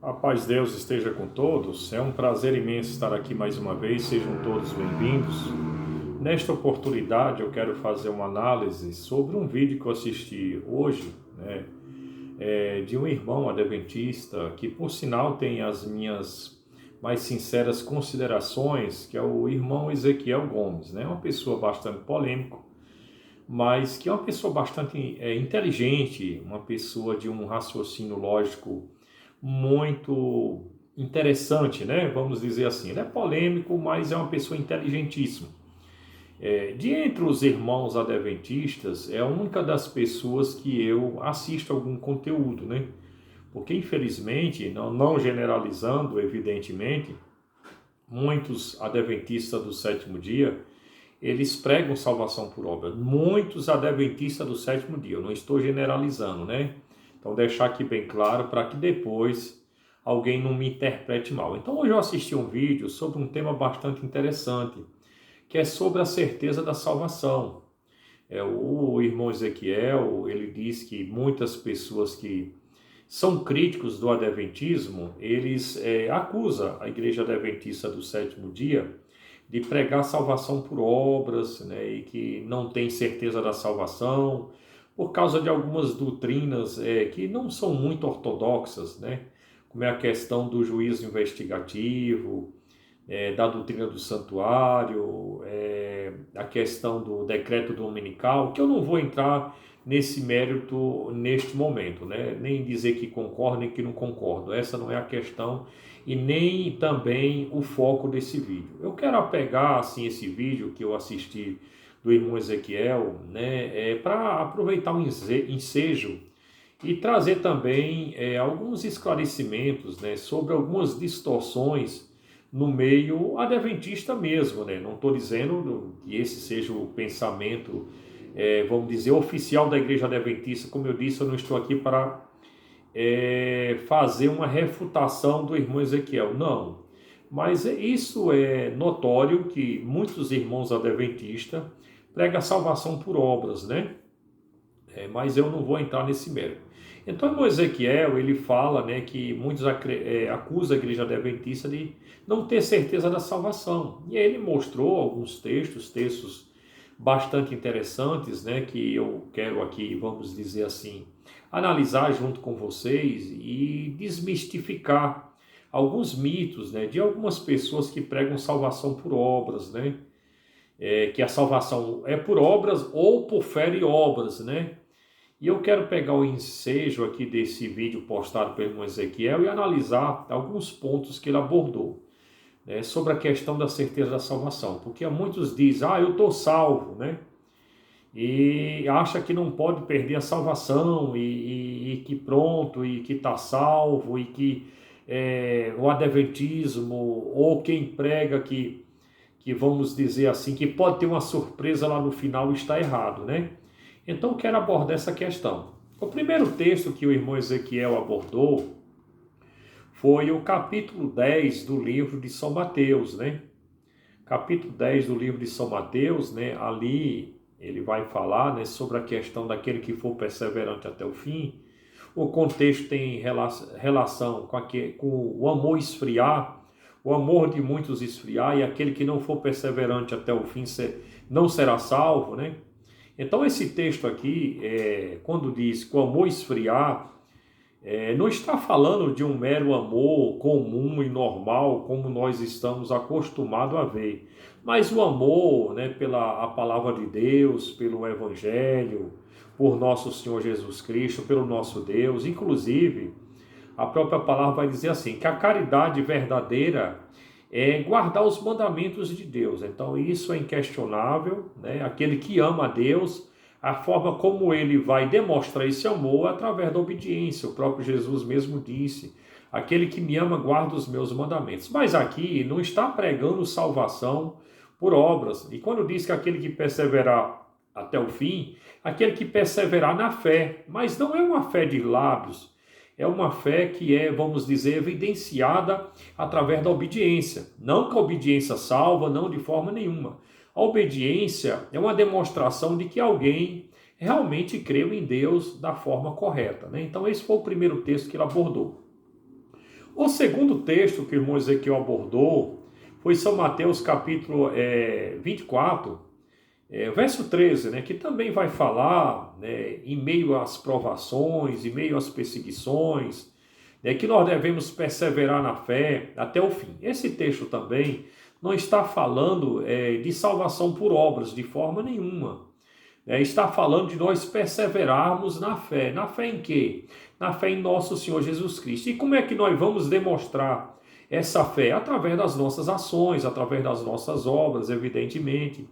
A paz de Deus esteja com todos. É um prazer imenso estar aqui mais uma vez. Sejam todos bem-vindos. Nesta oportunidade, eu quero fazer uma análise sobre um vídeo que eu assisti hoje, né, de um irmão adventista que, por sinal, tem as minhas mais sinceras considerações, que é o irmão Ezequiel Gomes, né, uma pessoa bastante polêmica, mas que é uma pessoa bastante inteligente, uma pessoa de um raciocínio lógico muito interessante, né? Vamos dizer assim. Ele é polêmico, mas é uma pessoa inteligentíssima. De entre os irmãos adventistas, é a única das pessoas que eu assisto algum conteúdo, né? Porque, infelizmente, não generalizando, evidentemente, muitos adventistas do sétimo dia, eles pregam salvação por obra. Muitos adventistas do sétimo dia, eu não estou generalizando, né? Então, deixar aqui bem claro para que depois alguém não me interprete mal. Então, hoje eu assisti um vídeo sobre um tema bastante interessante, que é sobre a certeza da salvação. O irmão Ezequiel, ele diz que muitas pessoas que são críticos do adventismo, eles acusam a igreja adventista do sétimo dia de pregar salvação por obras, né, e que não tem certeza da salvação, por causa de algumas doutrinas que não são muito ortodoxas, né, como é a questão do juízo investigativo, da doutrina do santuário, a questão do decreto dominical, que eu não vou entrar nesse mérito neste momento, né? Nem dizer que concordo nem que não concordo. Essa não é a questão e nem também o foco desse vídeo. Eu quero apegar assim esse vídeo que eu assisti do irmão Ezequiel, né, para aproveitar um ensejo e trazer também alguns esclarecimentos, né, sobre algumas distorções no meio adventista mesmo, né? Não estou dizendo que esse seja o pensamento, vamos dizer, oficial da igreja adventista. Como eu disse, eu não estou aqui para fazer uma refutação do irmão Ezequiel, não. Mas isso é notório que muitos irmãos adventistas pregam a salvação por obras, né? Mas eu não vou entrar nesse mérito. Então, o Ezequiel, ele fala, né, que muitos acusam a igreja adventista de não ter certeza da salvação. E aí ele mostrou alguns textos bastante interessantes, né, que eu quero aqui, vamos dizer assim, analisar junto com vocês e desmistificar alguns mitos, né, de algumas pessoas que pregam salvação por obras, né, que a salvação é por obras ou por fé e obras, né. E eu quero pegar o ensejo aqui desse vídeo postado pelo irmão Ezequiel e analisar alguns pontos que ele abordou, né, sobre a questão da certeza da salvação. Porque muitos dizem, eu estou salvo, né? E acha que não pode perder a salvação e que pronto, e que está salvo, e que o adventismo, ou quem prega que vamos dizer assim, que pode ter uma surpresa lá no final, está errado, né? Então, eu quero abordar essa questão. O primeiro texto que o irmão Ezequiel abordou foi o capítulo 10 do livro de São Mateus, né? Capítulo 10 do livro de São Mateus, né? Ali ele vai falar, né, sobre a questão daquele que for perseverante até o fim. O contexto tem relação com o amor esfriar, o amor de muitos esfriar, e aquele que não for perseverante até o fim não será salvo, né? Então, esse texto aqui, quando diz que o amor esfriar, não está falando de um mero amor comum e normal, como nós estamos acostumados a ver, mas o amor, né, pela a palavra de Deus, pelo Evangelho, por nosso Senhor Jesus Cristo, pelo nosso Deus. Inclusive, a própria palavra vai dizer assim, que a caridade verdadeira é guardar os mandamentos de Deus. Então isso é inquestionável, né? Aquele que ama a Deus, a forma como ele vai demonstrar esse amor é através da obediência. O próprio Jesus mesmo disse, aquele que me ama guarda os meus mandamentos. Mas aqui não está pregando salvação por obras. E quando diz que aquele que perseverar até o fim, aquele que perseverar na fé, mas não é uma fé de lábios, é uma fé que é, vamos dizer, evidenciada através da obediência. Não que a obediência salva, não de forma nenhuma. A obediência é uma demonstração de que alguém realmente creu em Deus da forma correta, né? Então esse foi o primeiro texto que ele abordou. O segundo texto que o irmão Ezequiel abordou foi São Mateus capítulo 24, verso 13, né, que também vai falar, né, em meio às provações, em meio às perseguições, né, que nós devemos perseverar na fé até o fim. Esse texto também não está falando de salvação por obras, de forma nenhuma. Está falando de nós perseverarmos na fé. Na fé em quê? Na fé em nosso Senhor Jesus Cristo. E como é que nós vamos demonstrar essa fé? Através das nossas ações, através das nossas obras, evidentemente.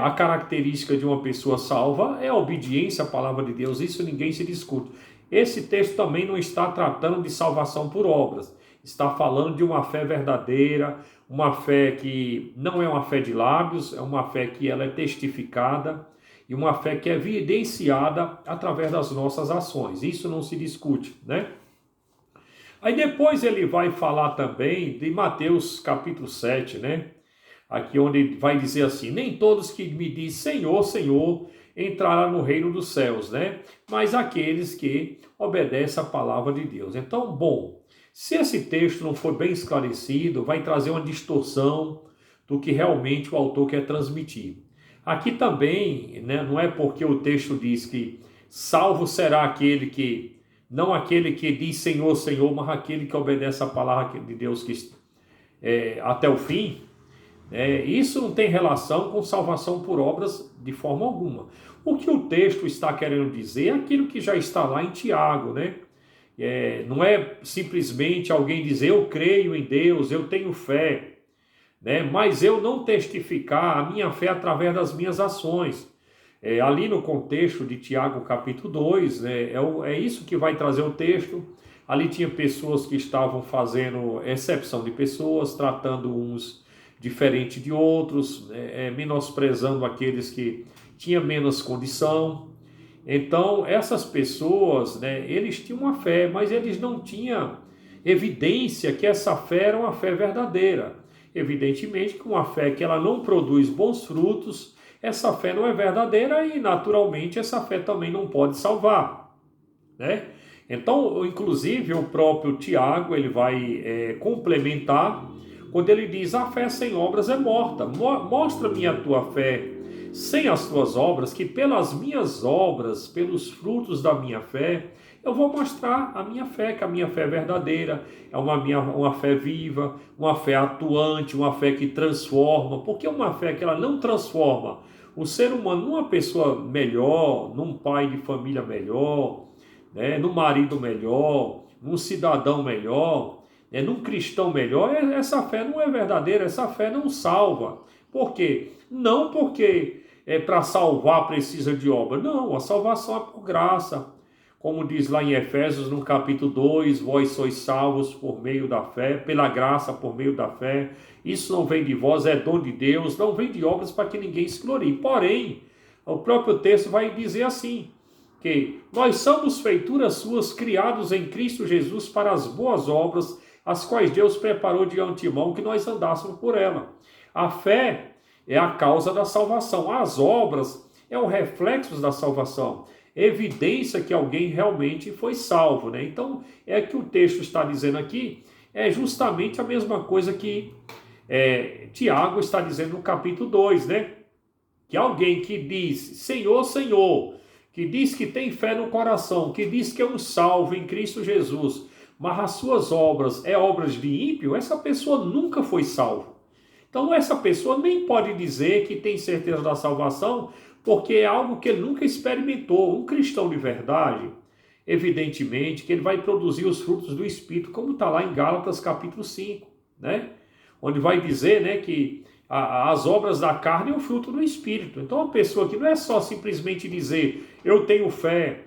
A característica de uma pessoa salva é a obediência à palavra de Deus, isso ninguém se discute. Esse texto também não está tratando de salvação por obras, está falando de uma fé verdadeira, uma fé que não é uma fé de lábios, é uma fé que ela é testificada e uma fé que é evidenciada através das nossas ações. Isso não se discute, né? Aí depois ele vai falar também de Mateus capítulo 7, né? Aqui onde vai dizer assim: nem todos que me dizem Senhor, Senhor, entrarão no reino dos céus, né? Mas aqueles que obedecem a palavra de Deus. Então, bom, se esse texto não for bem esclarecido, vai trazer uma distorção do que realmente o autor quer transmitir. Aqui também, né, não é porque o texto diz que salvo será aquele que, não aquele que diz Senhor, Senhor, mas aquele que obedece a palavra de Deus que, até o fim. Isso não tem relação com salvação por obras de forma alguma. O que o texto está querendo dizer é aquilo que já está lá em Tiago, né? Não é simplesmente alguém dizer eu creio em Deus, eu tenho fé, né? Mas eu não testificar a minha fé através das minhas ações. Ali no contexto de Tiago capítulo 2, né, é isso que vai trazer o texto. Ali tinha pessoas que estavam fazendo exceção de pessoas, tratando uns diferente de outros, menosprezando aqueles que tinham menos condição. Então, essas pessoas, né, eles tinham uma fé, mas eles não tinham evidência que essa fé era uma fé verdadeira. Evidentemente que uma fé que ela não produz bons frutos, essa fé não é verdadeira e, naturalmente, essa fé também não pode salvar, né? Então, inclusive, o próprio Tiago, ele vai complementar quando ele diz, a fé sem obras é morta. Mostra-me a tua fé sem as tuas obras, que pelas minhas obras, pelos frutos da minha fé, eu vou mostrar a minha fé, que a minha fé é verdadeira, é uma fé viva, uma fé atuante, uma fé que transforma. Porque uma fé que ela não transforma o ser humano numa pessoa melhor, num pai de família melhor, né, num marido melhor, num cidadão melhor, num cristão melhor, essa fé não é verdadeira, essa fé não salva. Por quê? Não porque para salvar precisa de obra. Não, a salvação é por graça. Como diz lá em Efésios, no capítulo 2, vós sois salvos por meio da fé, pela graça por meio da fé. Isso não vem de vós, é dom de Deus, não vem de obras para que ninguém se glorie. Porém, o próprio texto vai dizer assim, que nós somos feituras suas, criados em Cristo Jesus para as boas obras, as quais Deus preparou de antemão que nós andássemos por ela. A fé é a causa da salvação. As obras é o reflexo da salvação. Evidência que alguém realmente foi salvo, né? Então, que o texto está dizendo aqui é justamente a mesma coisa que Tiago está dizendo no capítulo 2, né? Que alguém que diz, Senhor, Senhor, que diz que tem fé no coração, que diz que é um salvo em Cristo Jesus, mas as suas obras obras de ímpio, essa pessoa nunca foi salva. Então essa pessoa nem pode dizer que tem certeza da salvação, porque é algo que ele nunca experimentou. Um cristão de verdade, evidentemente, que ele vai produzir os frutos do Espírito, como está lá em Gálatas capítulo 5, né? Onde vai dizer, né, que as obras da carne é o fruto do Espírito. Então a pessoa que não é só simplesmente dizer, eu tenho fé,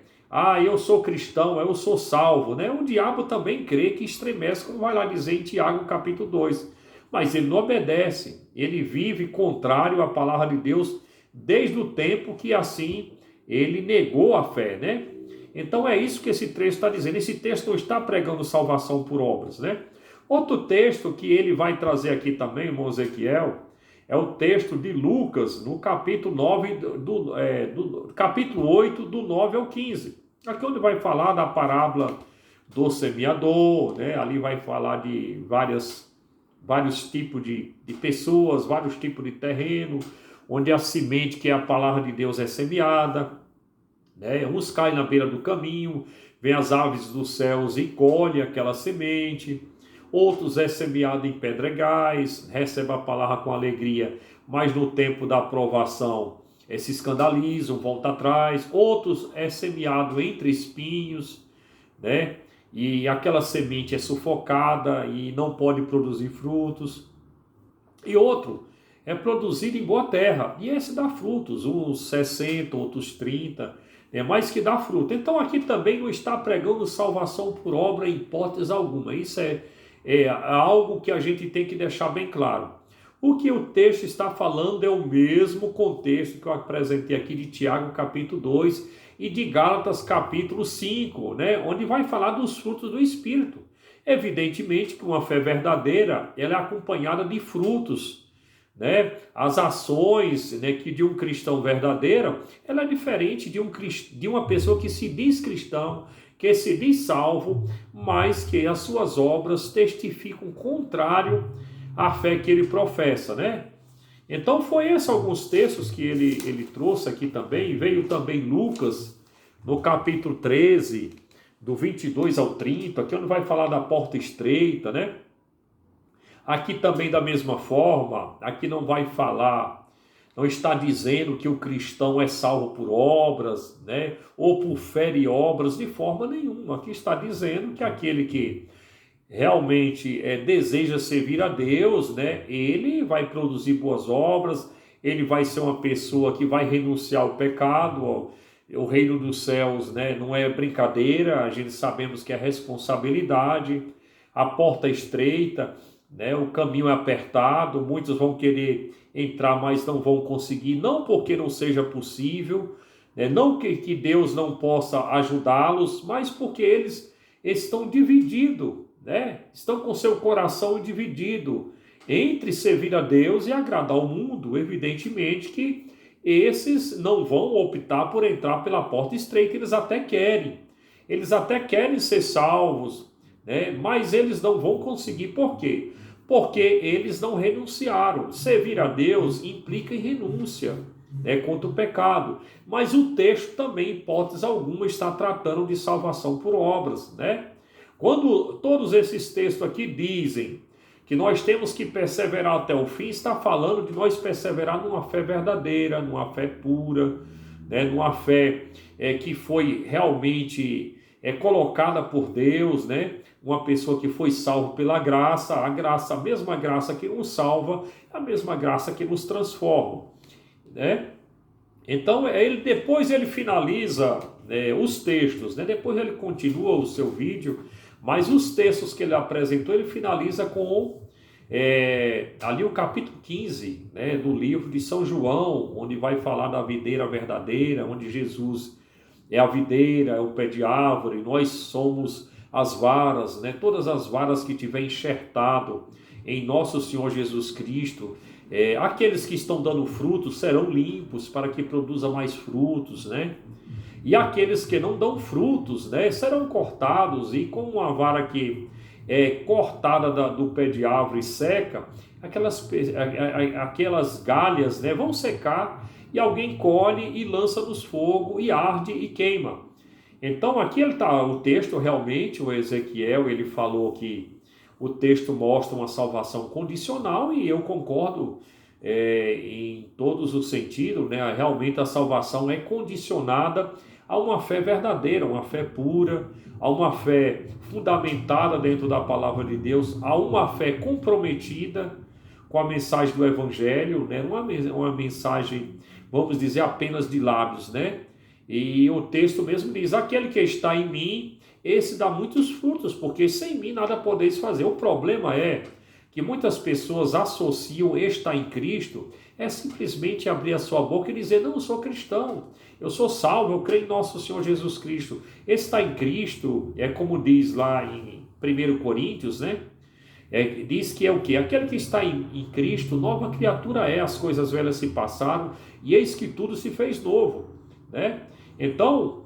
eu sou cristão, eu sou salvo, né? O diabo também crê, que estremece, como vai lá dizer em Tiago capítulo 2. Mas ele não obedece, ele vive contrário à palavra de Deus desde o tempo que assim ele negou a fé, né? Então é isso que esse texto está dizendo. Esse texto não está pregando salvação por obras, né? Outro texto que ele vai trazer aqui também, irmão Ezequiel, é o texto de Lucas, no capítulo 9, capítulo 8, do 9 ao 15. Aqui onde vai falar da parábola do semeador, né? Ali vai falar de vários tipos de pessoas, vários tipos de terreno, onde a semente, que é a palavra de Deus, é semeada, né? Uns caem na beira do caminho, vem as aves dos céus e colhem aquela semente. Outros é semeado em pedregais, recebe a palavra com alegria, mas no tempo da aprovação se escandalizam, voltam atrás. Outros é semeado entre espinhos, né? E aquela semente é sufocada e não pode produzir frutos. E outro é produzido em boa terra, e esse dá frutos, uns 60, outros 30, mas que dá fruto. Então aqui também não está pregando salvação por obra em hipótese alguma. Isso é algo que a gente tem que deixar bem claro. O que o texto está falando é o mesmo contexto que eu apresentei aqui de Tiago capítulo 2 e de Gálatas capítulo 5, né, onde vai falar dos frutos do Espírito. Evidentemente que uma fé verdadeira, ela é acompanhada de frutos, né? As ações, né, que de um cristão verdadeiro, ela é diferente de uma pessoa que se diz cristão, que se diz salvo, mas que as suas obras testificam contrário à fé que ele professa, né? Então foi esses alguns textos que ele trouxe aqui também. Veio também Lucas, no capítulo 13, do 22 ao 30, aqui onde vai falar da porta estreita, né? Aqui também da mesma forma, aqui não vai falar, não está dizendo que o cristão é salvo por obras, né? Ou por fé e obras, de forma nenhuma. Aqui está dizendo que aquele que realmente deseja servir a Deus, né? Ele vai produzir boas obras, ele vai ser uma pessoa que vai renunciar ao pecado. O reino dos céus, né, não é brincadeira, a gente sabemos que é responsabilidade, a porta é estreita, né, o caminho é apertado, muitos vão querer entrar, mas não vão conseguir, não porque não seja possível, né, não que Deus não possa ajudá-los, mas porque eles estão divididos, né, estão com seu coração dividido entre servir a Deus e agradar o mundo. Evidentemente que esses não vão optar por entrar pela porta estreita, eles até querem ser salvos, né? Mas eles não vão conseguir. Por quê? Porque eles não renunciaram. Servir a Deus implica em renúncia, né, contra o pecado, mas o texto também, em hipótese alguma, está tratando de salvação por obras, né? Quando todos esses textos aqui dizem que nós temos que perseverar até o fim, está falando de nós perseverar numa fé verdadeira, numa fé pura, né, numa fé que foi realmente colocada por Deus, né, uma pessoa que foi salva pela graça, a mesma graça que nos salva, a mesma graça que nos transforma, né? Então depois ele finaliza os textos, né, depois ele continua o seu vídeo, mas os textos que ele apresentou, ele finaliza com ali o capítulo 15, né, do livro de São João, onde vai falar da videira verdadeira, onde Jesus é a videira, é o pé de árvore, nós somos as varas, né, todas as varas que tiver enxertado em nosso Senhor Jesus Cristo. Aqueles que estão dando frutos serão limpos para que produza mais frutos, né? E aqueles que não dão frutos, né, serão cortados, e com uma vara que é cortada do pé de árvore seca, aquelas galhas, né, vão secar, e alguém colhe e lança nos fogo, e arde e queima. Então aqui está o texto, realmente, o Ezequiel, ele falou que o texto mostra uma salvação condicional, e eu concordo em todos os sentidos, né? Realmente a salvação é condicionada a uma fé verdadeira, uma fé pura, a uma fé fundamentada dentro da palavra de Deus, a uma fé comprometida com a mensagem do Evangelho, né? Não é uma mensagem, vamos dizer, apenas de lábios, né? E o texto mesmo diz: aquele que está em mim, esse dá muitos frutos, porque sem mim nada podeis fazer. O problema é que muitas pessoas associam estar em Cristo simplesmente abrir a sua boca e dizer: não, eu sou cristão, eu sou salvo, eu creio em nosso Senhor Jesus Cristo. Estar em Cristo é como diz lá em 1 Coríntios, né? Diz que é o quê? Aquele que está em Cristo, nova criatura é, as coisas velhas se passaram e eis que tudo se fez novo, né? Então,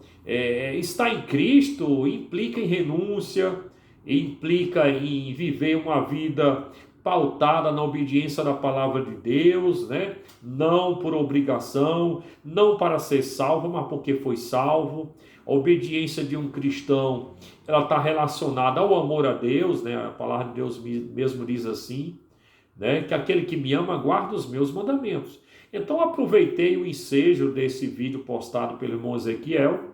estar em Cristo implica em renúncia, implica em viver uma vida pautada na obediência da palavra de Deus, né? Não por obrigação, não para ser salvo, mas porque foi salvo. A obediência de um cristão, ela está relacionada ao amor a Deus, né? A palavra de Deus mesmo diz assim, né? Que aquele que me ama guarda os meus mandamentos. Então aproveitei o ensejo desse vídeo postado pelo irmão Ezequiel,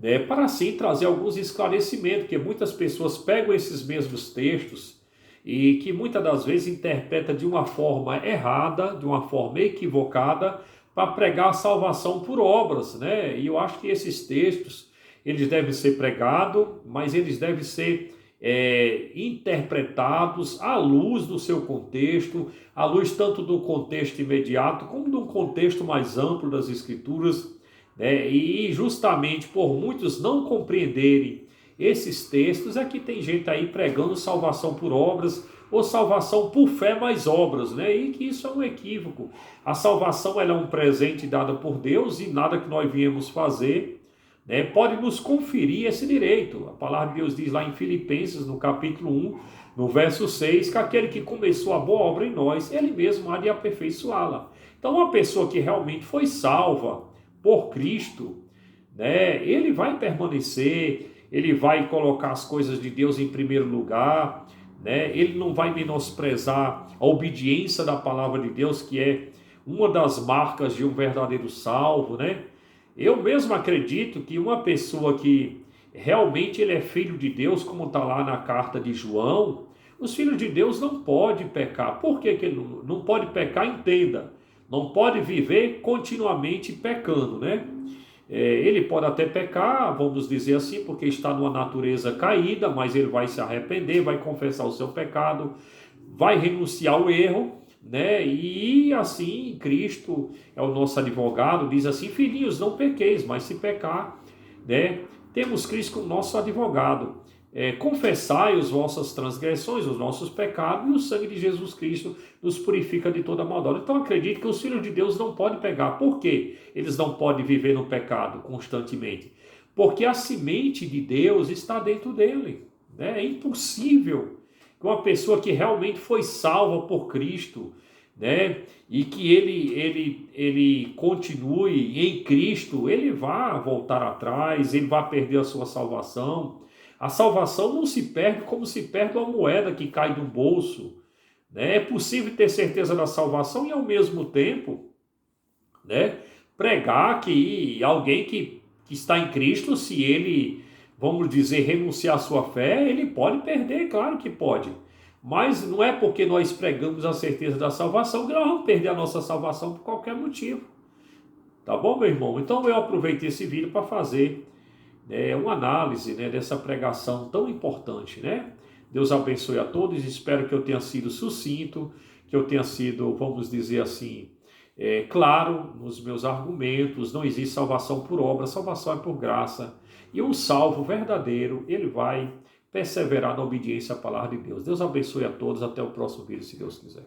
né, para assim trazer alguns esclarecimentos, porque muitas pessoas pegam esses mesmos textos e que muitas das vezes interpreta de uma forma errada, de uma forma equivocada, para pregar a salvação por obras, né? E eu acho que esses textos, eles devem ser pregados, mas eles devem ser interpretados à luz do seu contexto, à luz tanto do contexto imediato, como de um contexto mais amplo das Escrituras, né? E justamente por muitos não compreenderem esses textos é que tem gente aí pregando salvação por obras ou salvação por fé mais obras, né? E que isso é um equívoco. A salvação ela é um presente dado por Deus e nada que nós viemos fazer, né, pode nos conferir esse direito. A palavra de Deus diz lá em Filipenses, no capítulo 1, no verso 6, que aquele que começou a boa obra em nós, ele mesmo há de aperfeiçoá-la. Então, uma pessoa que realmente foi salva por Cristo, né, ele vai permanecer, ele vai colocar as coisas de Deus em primeiro lugar, né, ele não vai menosprezar a obediência da palavra de Deus, que é uma das marcas de um verdadeiro salvo, né? Eu mesmo acredito que uma pessoa que realmente ele é filho de Deus, como está lá na carta de João, os filhos de Deus não podem pecar. Por que ele não pode pecar? Entenda, não pode viver continuamente pecando, né? Ele pode até pecar, vamos dizer assim, porque está numa natureza caída, mas ele vai se arrepender, vai confessar o seu pecado, vai renunciar ao erro, né? E assim, Cristo é o nosso advogado, diz assim: filhinhos, não pequeis, mas se pecar, né? Temos Cristo como nosso advogado. Confessai as vossas transgressões, os nossos pecados, e o sangue de Jesus Cristo nos purifica de toda maldade. Então acredito que os filhos de Deus não podem pecar. Por quê? Eles não podem viver no pecado constantemente. Porque a semente de Deus está dentro dele, né? É impossível que uma pessoa que realmente foi salva por Cristo, né, e que ele continue em Cristo, ele vai voltar atrás, ele vai perder a sua salvação. A salvação não se perde como se perde uma moeda que cai do bolso, né? É possível ter certeza da salvação e ao mesmo tempo, né, pregar que alguém que está em Cristo, se ele, vamos dizer, renunciar à sua fé, ele pode perder, claro que pode. Mas não é porque nós pregamos a certeza da salvação que nós vamos perder a nossa salvação por qualquer motivo. Tá bom, meu irmão? Então eu aproveitei esse vídeo para fazer, né, uma análise, né, dessa pregação tão importante, né? Deus abençoe a todos, espero que eu tenha sido sucinto, que eu tenha sido, vamos dizer assim, claro nos meus argumentos. Não existe salvação por obra, salvação é por graça. E um salvo verdadeiro, ele vai perseverar na obediência à palavra de Deus. Deus abençoe a todos, até o próximo vídeo, se Deus quiser.